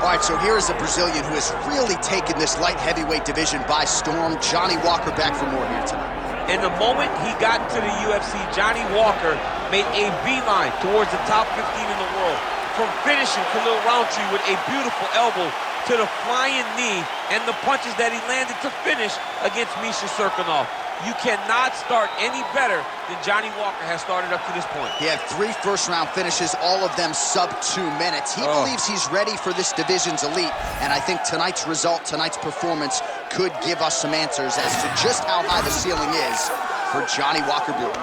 All right, so here is a Brazilian who has really taken this light heavyweight division by storm. Johnny Walker back for more here tonight. And the moment he got into the UFC, Johnny Walker made a beeline towards the top 15 in the world. From finishing Khalil Rountree with a beautiful elbow to the flying knee and the punches that he landed to finish against Misha Cirkunov. You cannot start any better than Johnny Walker has started up to this point. He had 3 first-round finishes, all of them sub 2 minutes. He believes he's ready for this division's elite, and I think tonight's result, tonight's performance, could give us some answers as to just how high the ceiling is for Johnny Walker Blue.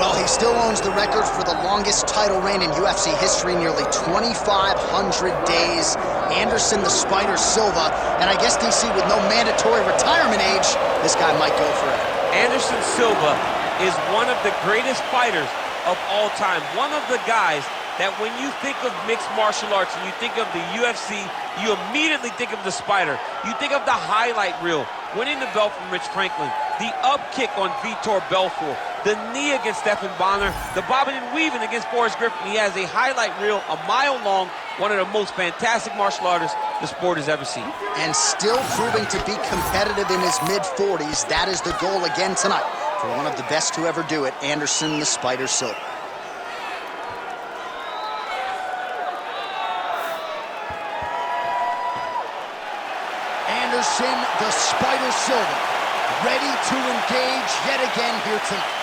Well, he still owns the record for the longest title reign in UFC history, nearly 2,500 days. Anderson the Spider Silva, and I guess, DC, with no mandatory retirement age, this guy might go forever. Anderson Silva is one of the greatest fighters of all time. One of the guys that when you think of mixed martial arts and you think of the UFC, you immediately think of the Spider. You think of the highlight reel, winning the belt from Rich Franklin, the up kick on Vitor Belfort, the knee against Stephan Bonner, the bobbing and weaving against Forrest Griffin. He has a highlight reel a mile long, one of the most fantastic martial artists the sport has ever seen. And still proving to be competitive in his mid-40s. That is the goal again tonight for one of the best to ever do it, Anderson the Spider Silva. Anderson the Spider Silva, ready to engage yet again here tonight.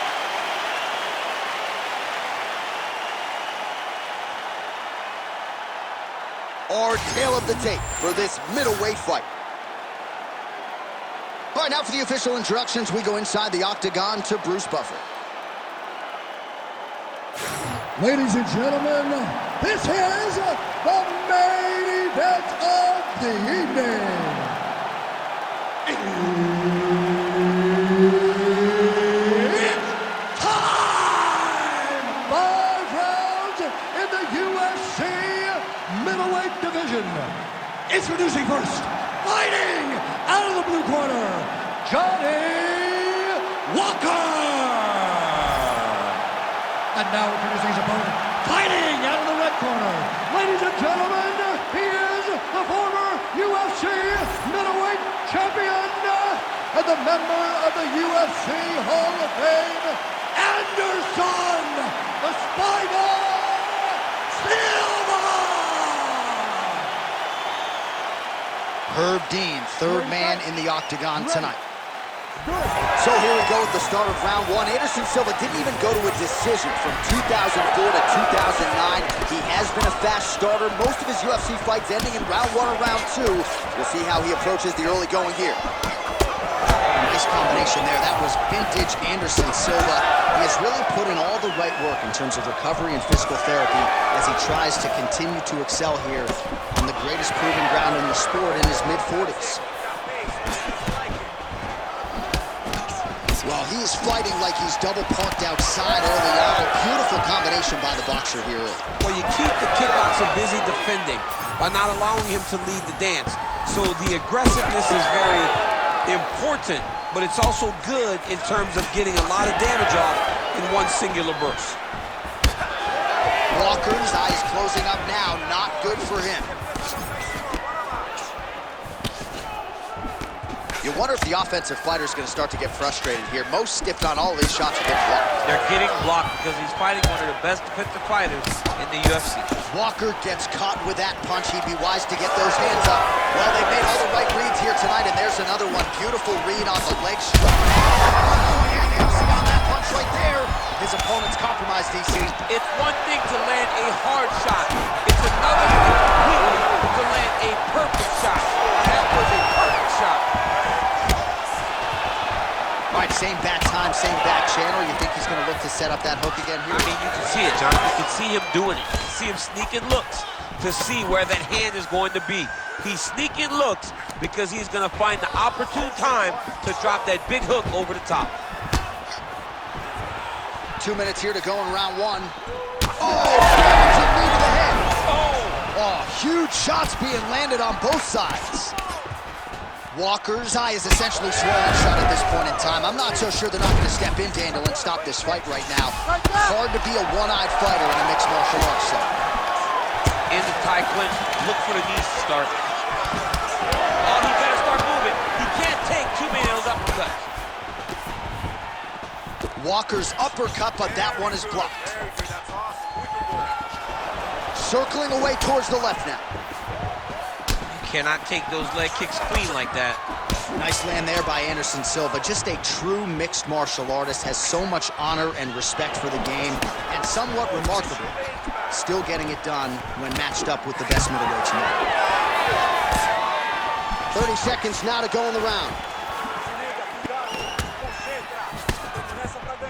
Our tale of the tape for this middleweight fight. All right, now for the official introductions, we go inside the octagon to Bruce Buffer. Ladies and gentlemen, this is the main event of the evening. It's time! 5 rounds in the UFC middleweight division. Introducing first, fighting out of the blue corner, Johnny Walker. And now introducing his opponent, fighting out of the red corner. Ladies and gentlemen, he is the former UFC middleweight champion and the member of the UFC Hall of Fame, Anderson the Spider Silva. Herb Dean, third man in the octagon tonight. So here we go with the start of round 1. Anderson Silva didn't even go to a decision from 2004 to 2009. He has been a fast starter. Most of his UFC fights ending in round 1 or round 2. We'll see how he approaches the early going here. Nice combination there. That was vintage Anderson Silva. He has really put in all the right work in terms of recovery and physical therapy as he tries to continue to excel here on the greatest proving ground in the sport in his mid-40s. Well, he is fighting like he's double parked outside early on. Beautiful combination by the boxer here early. Well, you keep the kickboxer busy defending by not allowing him to lead the dance. So the aggressiveness is very important, but it's also good in terms of getting a lot of damage off in one singular burst. Walker's eyes closing up now. Not good for him. You wonder if the offensive fighter is going to start to get frustrated here. Most, if not all, of these shots are getting blocked. They're getting blocked because he's fighting one of the best defensive fighters in the UFC. Walker gets caught with that punch. He'd be wise to get those hands up. Well, they've made all the right reads here tonight, and there's another one. Beautiful read on the leg strike. On that punch right there. His opponent's compromised, DC. It's one thing to land a hard shot. It's another thing completely to land a perfect shot. That was a perfect shot. All right, same bat time, same bat channel. You think he's going to look to set up that hook again here? I mean, you can see it, John. You can see him doing it. You can see him sneaking looks to see where that hand is going to be. He's sneaking looks because he's going to find the opportune time to drop that big hook over the top. 2 minutes here to go in round one. Oh, damaging knee to the head. Oh, huge shots being landed on both sides. Walker's eye is essentially swollen shut at this point in time. I'm not so sure they're not going to step in, Daniel, and stop this fight right now. Hard to be a one-eyed fighter in a mixed martial arts setting. In the tie clinch, look for the knees to start. Oh, he got to start moving. He can't take too many of those uppercuts. Walker's uppercut, but that one is blocked. Circling away towards the left now. Cannot take those leg kicks clean like that. Nice land there by Anderson Silva. Just a true mixed martial artist, has so much honor and respect for the game, and somewhat remarkable, still getting it done when matched up with the best middleweights in the world. 30 seconds now to go in the round.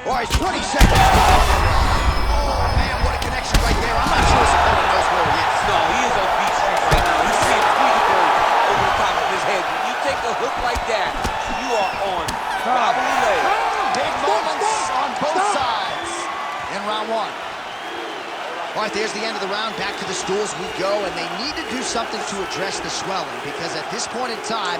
All right, 20 seconds to go in the round. Oh, man, what a connection right there. I'm not sure his opponent knows where he is. No, he is on beat street right now. He's seeing Tweety over the top of his head. When you take a hook like that, you are on wobbly legs. Big moments on both sides in round one. All right, there's the end of the round. Back to the stools we go, and they need to do something to address the swelling, because at this point in time,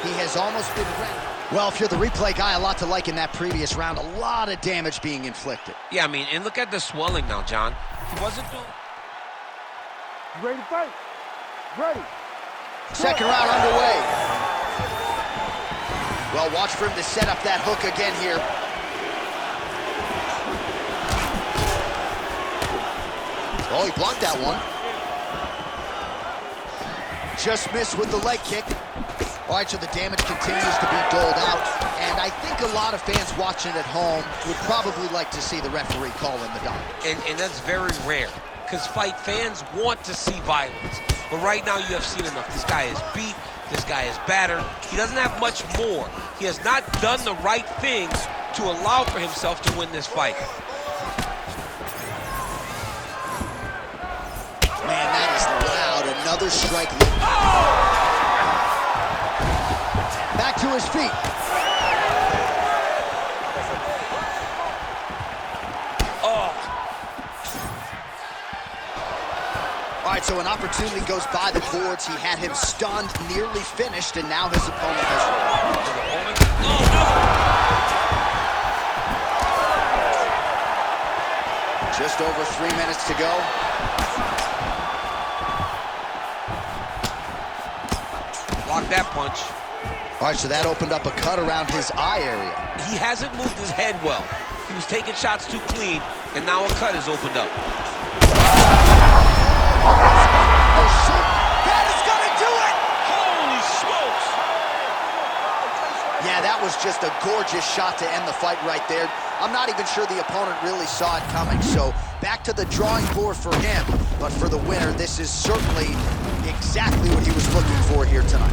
he has almost been rendered. Well, if you're the replay guy, a lot to like in that previous round. A lot of damage being inflicted. Yeah, I mean, and look at the swelling now, John. He wasn't doing... Ready to fight? Ready. Second round underway. Well, watch for him to set up that hook again here. Oh, he blocked that one. Just missed with the leg kick. All right, so the damage continues to be doled out, and I think a lot of fans watching at home would probably like to see the referee call in the dot. And that's very rare, because fight fans want to see violence. But right now, you have seen enough. This guy is beat. This guy is battered. He doesn't have much more. He has not done the right things to allow for himself to win this fight. Man, that is loud. Another strike. Oh! Back to his feet. Oh. All right, so an opportunity goes by the boards. He had him stunned, nearly finished, and now his opponent has won. Oh, no. Just over 3 minutes to go. Block that punch. All right, so that opened up a cut around his eye area. He hasn't moved his head well. He was taking shots too clean, and now a cut is opened up. Oh, shit. That is going to do it! Holy smokes! Yeah, that was just a gorgeous shot to end the fight right there. I'm not even sure the opponent really saw it coming, so back to the drawing board for him. But for the winner, this is certainly exactly what he was looking for here tonight.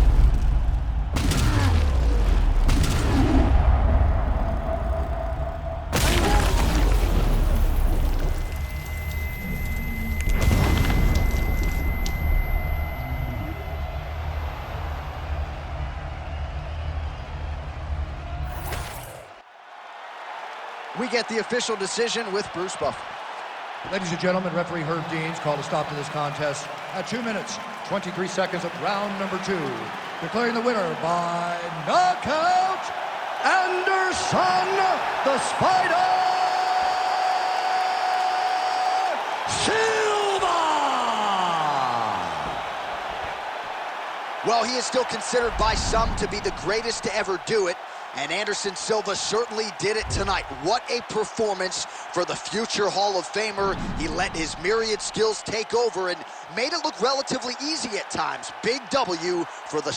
We get the official decision with Bruce Buffer. Ladies and gentlemen, referee Herb Dean's called a stop to this contest at 2 minutes, 23 seconds of round number 2. Declaring the winner by knockout, Anderson the Spider Silva! Well, he is still considered by some to be the greatest to ever do it. And Anderson Silva certainly did it tonight. What a performance for the future Hall of Famer. He let his myriad skills take over and made it look relatively easy at times. Big W for the